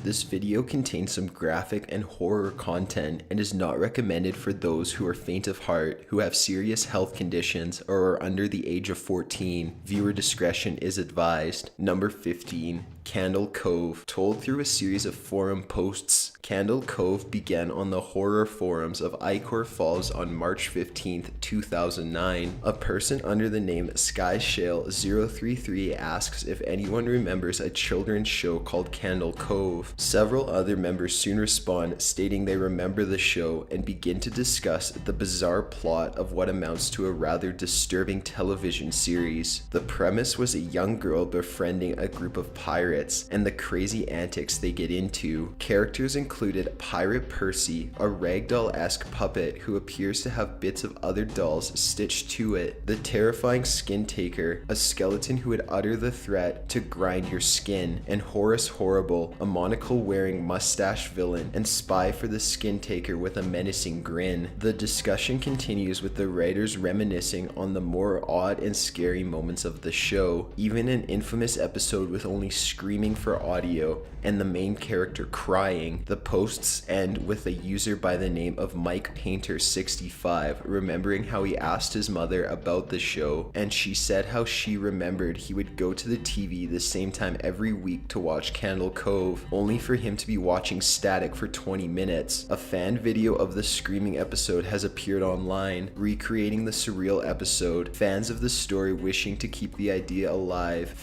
This video contains some graphic and horror content and is not recommended for those who are faint of heart, who have serious health conditions, or are under the age of 14. Viewer discretion is advised. Number 15. Candle Cove. Told through a series of forum posts, Candle Cove began on the horror forums of Icor Falls on March 15, 2009. A person under the name SkyShale033 asks if anyone remembers a children's show called Candle Cove. Several other members soon respond, stating they remember the show and begin to discuss the bizarre plot of what amounts to a rather disturbing television series. The premise was a young girl befriending a group of pirates and the crazy antics they get into. Characters included Pirate Percy, a ragdoll-esque puppet who appears to have bits of other dolls stitched to it, the terrifying Skin Taker, a skeleton who would utter the threat to grind your skin, and Horace Horrible, a monocle-wearing mustache villain and spy for the Skin Taker with a menacing grin. The discussion continues with the writers reminiscing on the more odd and scary moments of the show, even an infamous episode with only screaming for audio and the main character crying. The posts end with a user by the name of Mike Painter 65 remembering how he asked his mother about the show, and she said how she remembered he would go to the TV the same time every week to watch Candle Cove, only for him to be watching static for 20 minutes. A fan video of the screaming episode has appeared online, recreating the surreal episode. Fans of the story wishing to keep the idea alive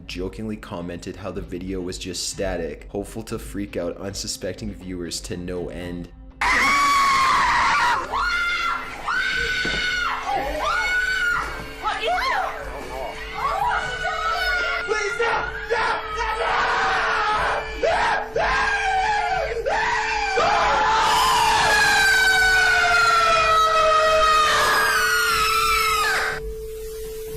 jokingly commented how the video was just static, hopeful to freak out unsuspecting viewers to no end.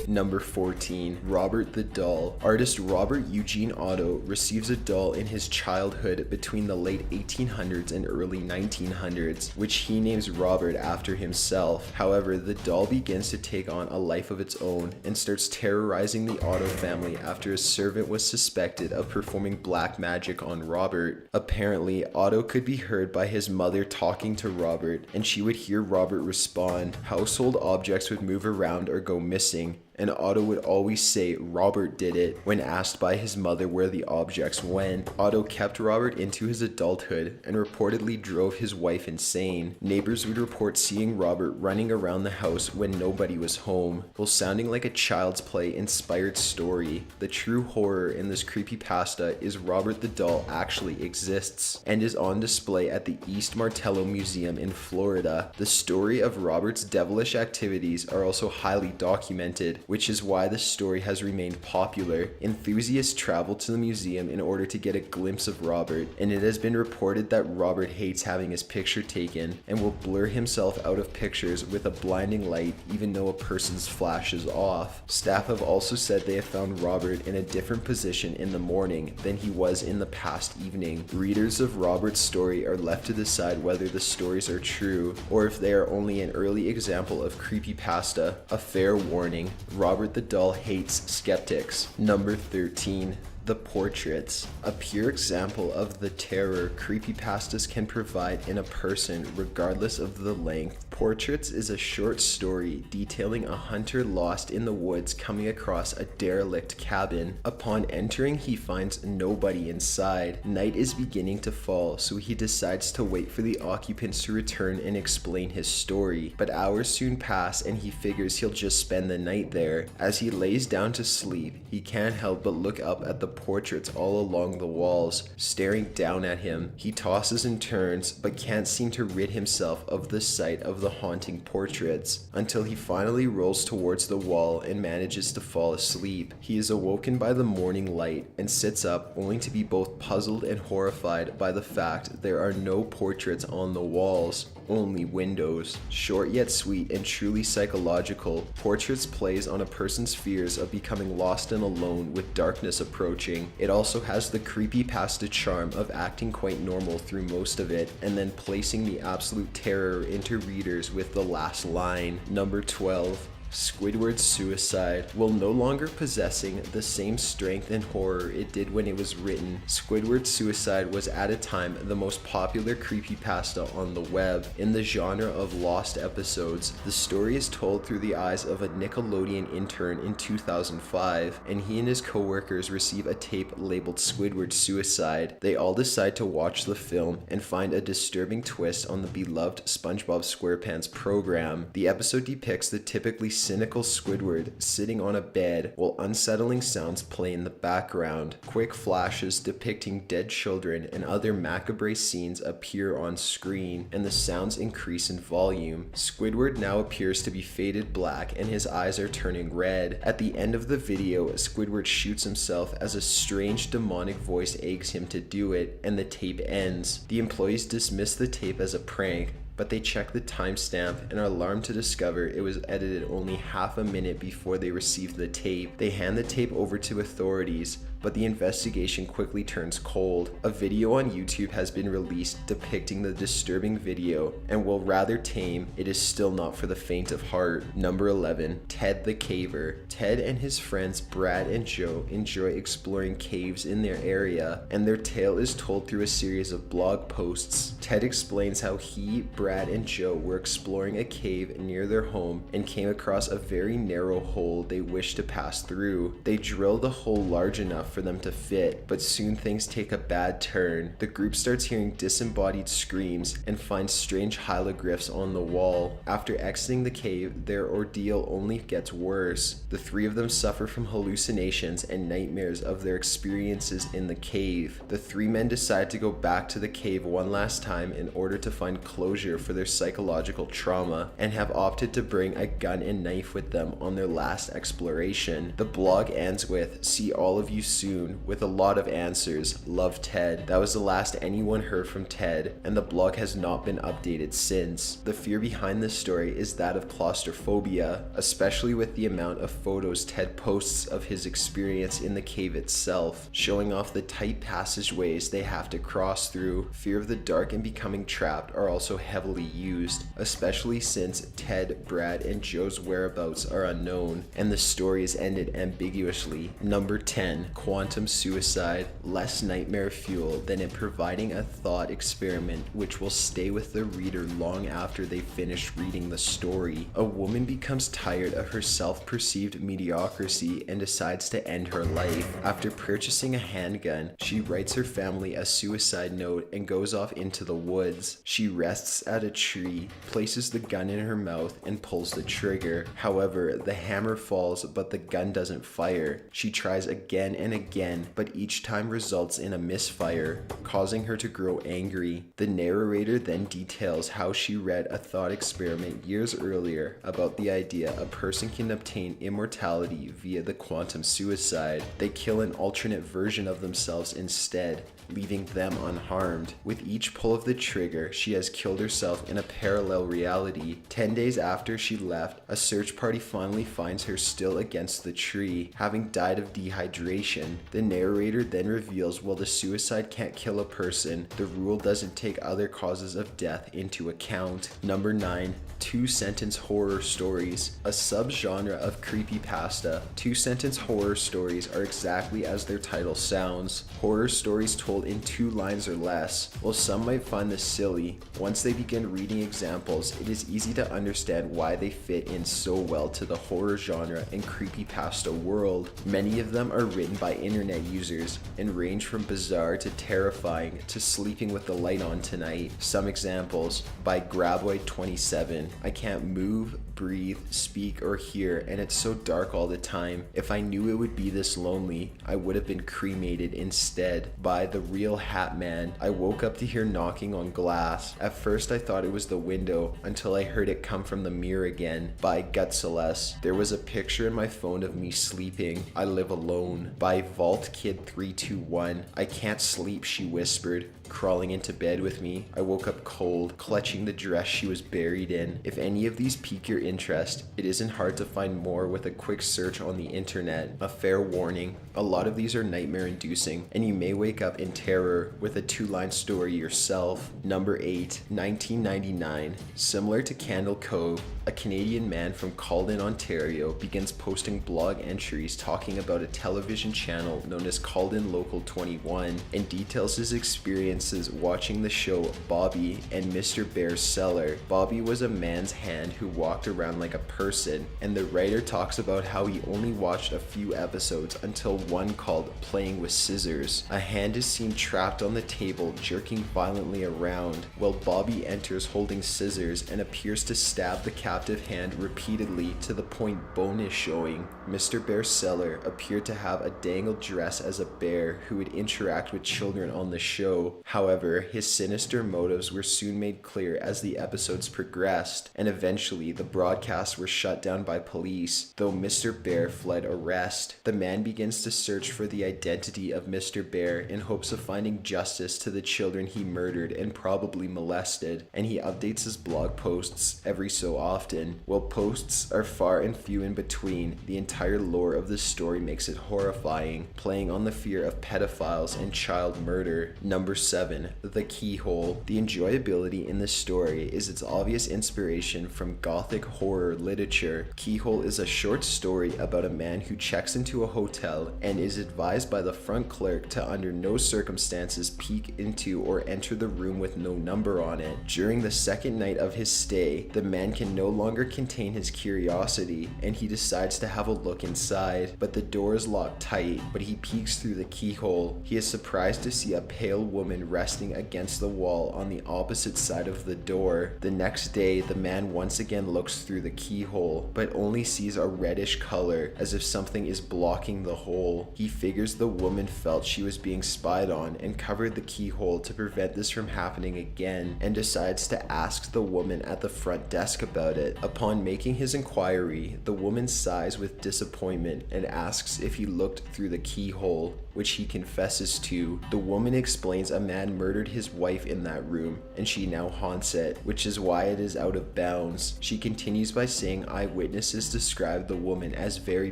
Number 14. Robert the Doll. Artist Robert Eugene Otto receives a doll in his childhood between the late 1800s and early 1900s, which he names Robert after himself. However, the doll begins to take on a life of its own and starts terrorizing the Otto family after a servant was suspected of performing black magic on Robert. Apparently, Otto could be heard by his mother talking to Robert, and she would hear Robert respond. Household objects would move around or go missing, and Otto would always say Robert did it when asked by his mother where the objects went. Otto kept Robert into his adulthood and reportedly drove his wife insane. Neighbors would report seeing Robert running around the house when nobody was home. While sounding like a Child's Play inspired story, the true horror in this creepypasta is Robert the Doll actually exists and is on display at the East Martello Museum in Florida. The story of Robert's devilish activities are also highly documented, which is why the story has remained popular. Enthusiasts travel to the museum in order to get a glimpse of Robert, and it has been reported that Robert hates having his picture taken and will blur himself out of pictures with a blinding light even though a person's flash is off. Staff have also said they have found Robert in a different position in the morning than he was in the past evening. Readers of Robert's story are left to decide whether the stories are true or if they are only an early example of creepypasta. A fair warning: Robert the Doll hates skeptics. Number 13. The Portraits. A pure example of the terror creepypastas can provide in a person regardless of the length. Portraits is a short story detailing a hunter lost in the woods coming across a derelict cabin. Upon entering, he finds nobody inside. Night is beginning to fall, so he decides to wait for the occupants to return and explain his story. But hours soon pass and he figures he'll just spend the night there. As he lays down to sleep, he can't help but look up at the portraits all along the walls, staring down at him. He tosses and turns, but can't seem to rid himself of the sight of the haunting portraits, until he finally rolls towards the wall and manages to fall asleep. He is awoken by the morning light and sits up, only to be both puzzled and horrified by the fact there are no portraits on the walls, only windows. Short yet sweet and truly psychological, Portraits plays on a person's fears of becoming lost and alone with darkness approaching. It also has the creepypasta charm of acting quite normal through most of it, and then placing the absolute terror into readers with the last line. Number 12. Squidward's suicide. While no longer possessing the same strength and horror it did when it was written, Squidward's suicide was at a time the most popular creepypasta on the web. In the genre of lost episodes, the story is told through the eyes of a Nickelodeon intern in 2005, and he and his co-workers receive a tape labeled Squidward's suicide. They all decide to watch the film and find a disturbing twist on the beloved SpongeBob SquarePants program. The episode depicts the typically cynical Squidward sitting on a bed while unsettling sounds play in the background. Quick flashes depicting dead children and other macabre scenes appear on screen, and the sounds increase in volume. Squidward now appears to be faded black and his eyes are turning red. At the end of the video, Squidward shoots himself as a strange demonic voice eggs him to do it, and the tape ends. The employees dismiss the tape as a prank, but they check the timestamp and are alarmed to discover it was edited only half a minute before they received the tape. They hand the tape over to authorities, but the investigation quickly turns cold. A video on YouTube has been released depicting the disturbing video, and while rather tame, it is still not for the faint of heart. Number 11. Ted the Caver. Ted and his friends Brad and Joe enjoy exploring caves in their area, and their tale is told through a series of blog posts. Ted explains how he, Brad, and Joe were exploring a cave near their home and came across a very narrow hole they wished to pass through. They drilled a hole large enough for them to fit, but soon things take a bad turn. The group starts hearing disembodied screams and finds strange hieroglyphs on the wall. After exiting the cave, their ordeal only gets worse. The three of them suffer from hallucinations and nightmares of their experiences in the cave. The three men decide to go back to the cave one last time in order to find closure for their psychological trauma, and have opted to bring a gun and knife with them on their last exploration. The blog ends with, "See all of you soon," with a lot of answers. Love, Ted. That was the last anyone heard from Ted, and the blog has not been updated since. The fear behind this story is that of claustrophobia, especially with the amount of photos Ted posts of his experience in the cave itself, showing off the tight passageways they have to cross through. Fear of the dark and becoming trapped are also heavily used, especially since Ted, Brad, and Joe's whereabouts are unknown, and the story is ended ambiguously. Number 10. Quantum suicide. Less nightmare fuel than in providing a thought experiment which will stay with the reader long after they finish reading the story. A woman becomes tired of her self-perceived mediocrity and decides to end her life. After purchasing a handgun, she writes her family a suicide note and goes off into the woods. She rests at a tree, places the gun in her mouth, and pulls the trigger. However, the hammer falls, but the gun doesn't fire. She tries again and again, but each time results in a misfire, causing her to grow angry. The narrator then details how she read a thought experiment years earlier about the idea a person can obtain immortality via the quantum suicide. They kill an alternate version of themselves instead, leaving them unharmed. With each pull of the trigger, she has killed herself in a parallel reality. 10 days after she left, a search party finally finds her still against the tree, having died of dehydration. The narrator then reveals while the suicide can't kill a person, the rule doesn't take other causes of death into account. Number 9. Two-sentence horror stories. A subgenre of creepypasta, two-sentence horror stories are exactly as their title sounds. Horror stories told in 2 lines or less. While some might find this silly, once they begin reading examples, it is easy to understand why they fit in so well to the horror genre and creepypasta world. Many of them are written by internet users and range from bizarre to terrifying to sleeping with the light on tonight. Some examples: by Graboid27. I can't move, breathe, speak, or hear, and it's so dark all the time. If I knew it would be this lonely, I would have been cremated instead. By The Real Hat Man. I woke up to hear knocking on glass. At first I thought it was the window until I heard it come from the mirror again. By Gutseles. There was a picture in my phone of me sleeping. I live alone. By Vault Kid 321. I can't sleep, she whispered, crawling into bed with me. I woke up cold, clutching the dress she was buried in. If any of these pique your interest. It isn't hard to find more with a quick search on the internet. A fair warning, a lot of these are nightmare inducing, and you may wake up in terror with a 2-line story yourself. Number 8, 1999. Similar to Candle Cove, a Canadian man from Calden, Ontario begins posting blog entries talking about a television channel known as Calden Local 21 and details his experiences watching the show Bobby and Mr. Bear's Cellar. Bobby was a man's hand who walked around like a person, and the writer talks about how he only watched a few episodes until one called Playing with Scissors. A hand is seen trapped on the table jerking violently around, while Bobby enters holding scissors and appears to stab the captive hand repeatedly to the point bone is showing. Mr. Bear's Cellar appeared to have a dangled dress as a bear who would interact with children on the show. However, his sinister motives were soon made clear as the episodes progressed, and eventually the broadcasts were shut down by police, though Mr. Bear fled arrest. The man begins to search for the identity of Mr. Bear in hopes of finding justice to the children he murdered and probably molested, and he updates his blog posts every so often. While posts are far and few in between, the entire lore of the story makes it horrifying, playing on the fear of pedophiles and child murder. Number 7, The Keyhole. The enjoyability in this story is its obvious inspiration from gothic horror literature. Keyhole is a short story about a man who checks into a hotel and is advised by the front clerk to under no circumstances peek into or enter the room with no number on it. During the second night of his stay, the man can no longer contain his curiosity and he decides to have a look inside, but the door is locked tight. But he peeks through the keyhole. He is surprised to see a pale woman resting against the wall on the opposite side of the door. The next day, the man once again looks through the keyhole, but only sees a reddish color as if something is blocking the hole. He figures the woman felt she was being spied on and covered the keyhole to prevent this from happening again, and decides to ask the woman at the front desk about it. Upon making his inquiry, the woman sighs with disappointment and asks if he looked through the keyhole, which he confesses to. The woman explains a man murdered his wife in that room and she now haunts it, which is why it is out of bounds. She continues by saying eyewitnesses described the woman as very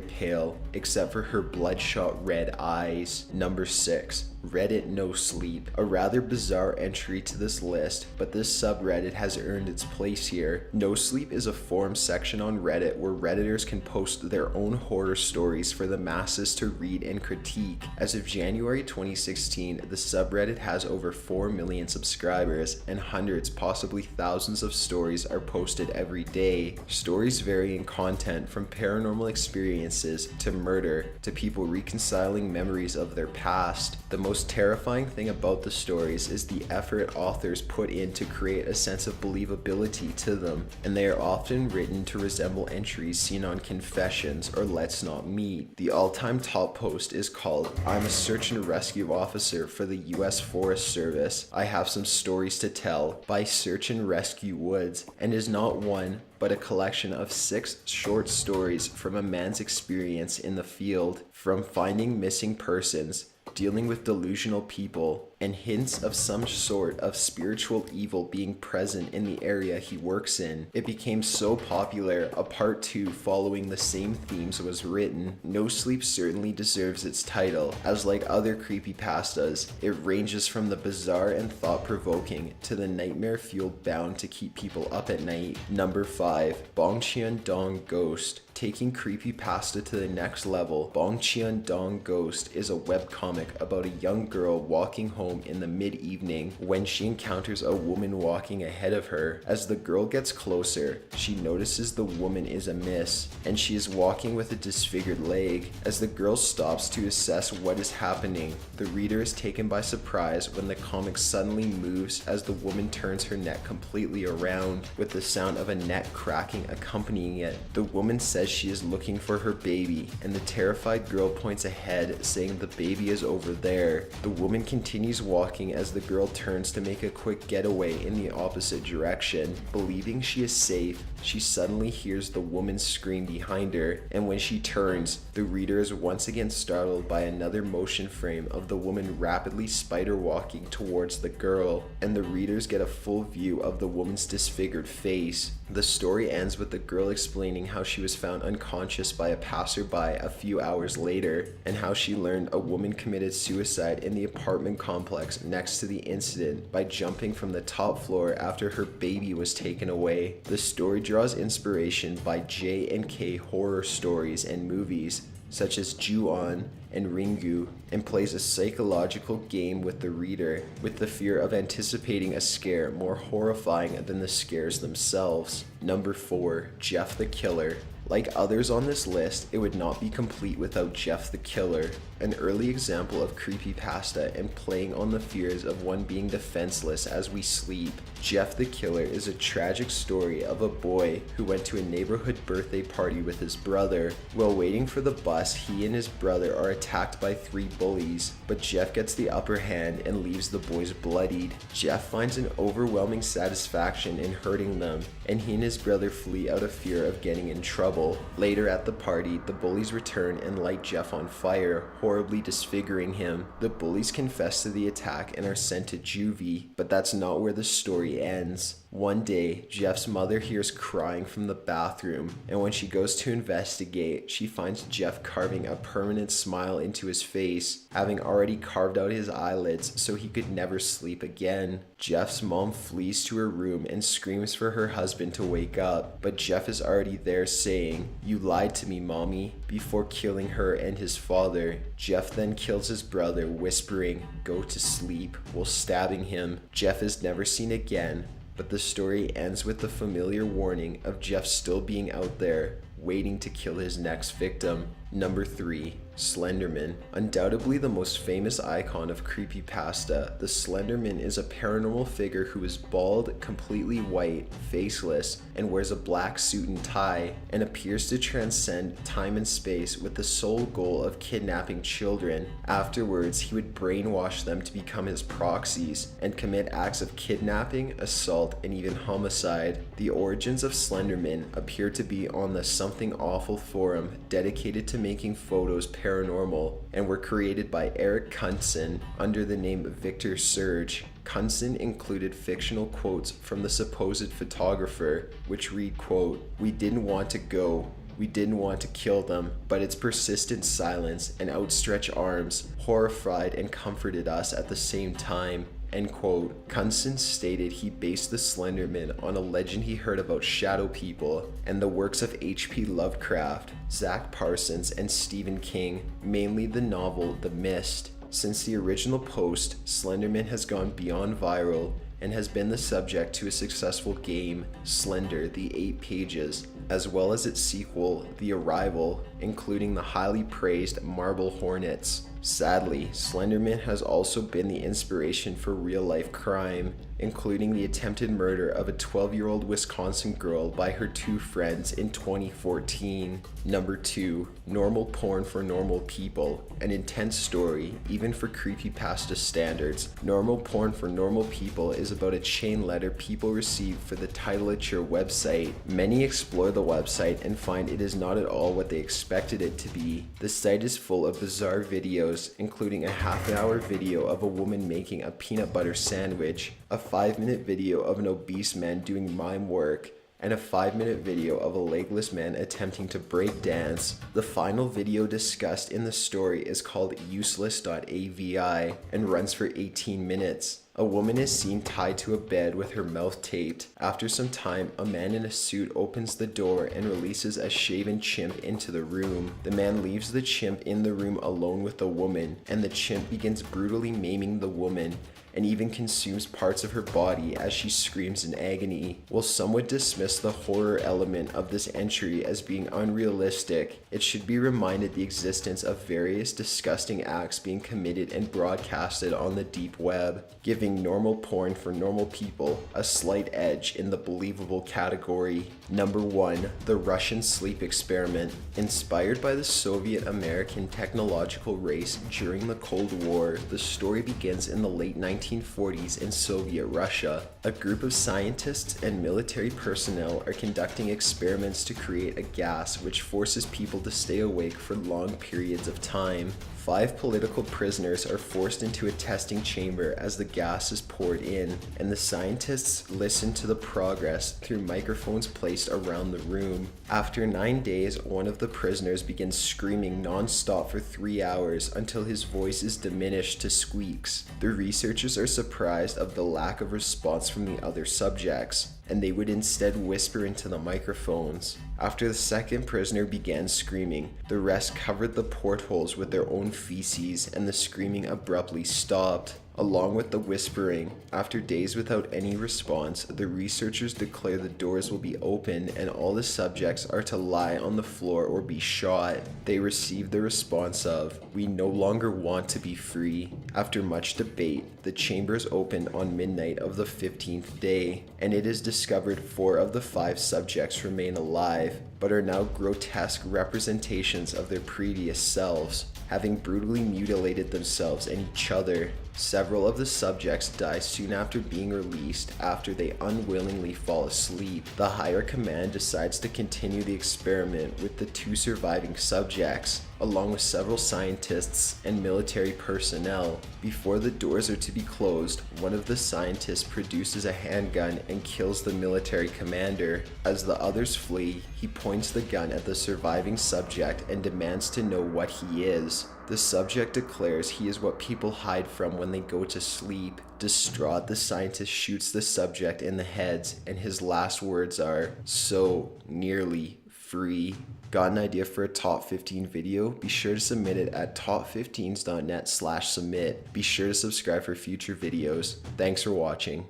pale, except for her bloodshot red eyes. Number 6, Reddit No Sleep. A rather bizarre entry to this list, but this subreddit has earned its place here. No Sleep is a forum section on Reddit where Redditors can post their own horror stories for the masses to read and critique. As of January 2016, the subreddit has over 4 million subscribers, and hundreds, possibly thousands of stories are posted every day. Stories vary in content from paranormal experiences to murder to people reconciling memories of their past. The most terrifying thing about the stories is the effort authors put in to create a sense of believability to them, and they are often written to resemble entries seen on Confessions or Let's Not Meet. The all-time top post is called "I'm a search and rescue officer for the US Forest Service. I have some stories to tell" by Search and Rescue Woods, and is not one but a collection of 6 short stories from a man's experience in the field, from finding missing persons, dealing with delusional people, and hints of some sort of spiritual evil being present in the area he works in. It became so popular, a part 2 following the same themes was written. No Sleep certainly deserves its title, as like other creepypastas, it ranges from the bizarre and thought-provoking to the nightmare-fueled bound to keep people up at night. Number 5, Bong Qian Dong Ghost. Taking creepypasta to the next level, Bong Qian Dong Ghost is a webcomic about a young girl walking home in the mid-evening when she encounters a woman walking ahead of her. As the girl gets closer, she notices the woman is amiss, and she is walking with a disfigured leg. As the girl stops to assess what is happening, the reader is taken by surprise when the comic suddenly moves as the woman turns her neck completely around, with the sound of a neck cracking accompanying it. The woman says she is looking for her baby, and the terrified girl points ahead, saying the baby is over there. The woman continues continues walking as the girl turns to make a quick getaway in the opposite direction. Believing she is safe, she suddenly hears the woman scream behind her, and when she turns, the reader is once again startled by another motion frame of the woman rapidly spider walking towards the girl, and the readers get a full view of the woman's disfigured face. The story ends with the girl explaining how she was found unconscious by a passerby a few hours later, and how she learned a woman committed suicide in the apartment complex next to the incident by jumping from the top floor after her baby was taken away. The story draws inspiration by J&K horror stories and movies such as Ju-on and Ringu, and plays a psychological game with the reader, with the fear of anticipating a scare more horrifying than the scares themselves. Number 4. Jeff the Killer. Like others on this list, it would not be complete without Jeff the Killer, an early example of creepypasta and playing on the fears of one being defenseless as we sleep. Jeff the Killer is a tragic story of a boy who went to a neighborhood birthday party with his brother. While waiting for the bus, he and his brother are attacked by 3 bullies, but Jeff gets the upper hand and leaves the boys bloodied. Jeff finds an overwhelming satisfaction in hurting them, and he and his brother flee out of fear of getting in trouble. Later at the party, the bullies return and light Jeff on fire, horribly disfiguring him. The bullies confess to the attack and are sent to juvie, but that's not where the story ends. One day, Jeff's mother hears crying from the bathroom, and when she goes to investigate, she finds Jeff carving a permanent smile into his face, having already carved out his eyelids so he could never sleep again. Jeff's mom flees to her room and screams for her husband to wake up, but Jeff is already there saying, "You lied to me, mommy," before killing her and his father. Jeff then kills his brother, whispering, "Go to sleep," while stabbing him. Jeff is never seen again, but the story ends with the familiar warning of Jeff still being out there, waiting to kill his next victim. Number 3. Slenderman. Undoubtedly the most famous icon of creepypasta, the Slenderman is a paranormal figure who is bald, completely white, faceless, and wears a black suit and tie, and appears to transcend time and space with the sole goal of kidnapping children. Afterwards, he would brainwash them to become his proxies and commit acts of kidnapping, assault, and even homicide. The origins of Slenderman appear to be on the Something Awful forum dedicated to making photos paranormal, and were created by Eric Kunsen under the name Victor Surge. Kunsen included fictional quotes from the supposed photographer, which read, quote, "We didn't want to go. We didn't want to kill them, but its persistent silence and outstretched arms horrified and comforted us at the same time." End quote. Kunsen stated he based the Slenderman on a legend he heard about shadow people and the works of H.P. Lovecraft, Zach Parsons, and Stephen King, mainly the novel The Mist. Since the original post, Slenderman has gone beyond viral and has been the subject to a successful game, Slender: The 8 Pages, as well as its sequel, The Arrival, including the highly praised Marble Hornets. Sadly, Slenderman has also been the inspiration for real-life crime, including the attempted murder of a 12-year-old Wisconsin girl by her 2 friends in 2014. Number 2. Normal porn for normal people. An intense story, even for creepypasta standards. Normal porn for normal people is about a chain letter people receive for the title at your website. Many explore the website and find it is not at all what they expected it to be. The site is full of bizarre videos, including a half-hour video of a woman making a peanut butter sandwich, a 5-minute video of an obese man doing mime work, and a 5-minute video of a legless man attempting to break dance. The final video discussed in the story is called useless.avi and runs for 18 minutes. A woman is seen tied to a bed with her mouth taped. After some time, a man in a suit opens the door and releases a shaven chimp into the room. The man leaves the chimp in the room alone with the woman, and the chimp begins brutally maiming the woman and even consumes parts of her body as she screams in agony. While some would dismiss the horror element of this entry as being unrealistic, it should be reminded the existence of various disgusting acts being committed and broadcasted on the deep web. Given giving normal porn for normal people a slight edge in the believable category. Number 1. The Russian Sleep Experiment. Inspired by the Soviet-American technological race during the Cold War, the story begins in the late 1940s in Soviet Russia. A group of scientists and military personnel are conducting experiments to create a gas which forces people to stay awake for long periods of time. 5 political prisoners are forced into a testing chamber as the gas is poured in, and the scientists listen to the progress through microphones placed around the room. After 9 days, one of the prisoners begins screaming non-stop for 3 hours until his voice is diminished to squeaks. The researchers are surprised of the lack of response from the other subjects, and they would instead whisper into the microphones. After the second prisoner began screaming, the rest covered the portholes with their own feces, and the screaming abruptly stopped. Along with the whispering, after days without any response, the researchers declare the doors will be open and all the subjects are to lie on the floor or be shot. They receive the response of, "We no longer want to be free." After much debate, the chambers opened on midnight of the 15th day, and it is discovered 4 of the 5 subjects remain alive, but are now grotesque representations of their previous selves, having brutally mutilated themselves and each other. Several of the subjects die soon after being released after they unwillingly fall asleep. The higher command decides to continue the experiment with the 2 surviving subjects, along with several scientists and military personnel. Before the doors are to be closed, one of the scientists produces a handgun and kills the military commander. As the others flee, he points the gun at the surviving subject and demands to know what he is. The subject declares he is what people hide from when they go to sleep. Distraught, the scientist shoots the subject in the head, and his last words are, "So nearly free." Got an idea for a top 15 video? Be sure to submit it at top15s.net/submit. Be sure to subscribe for future videos. Thanks for watching.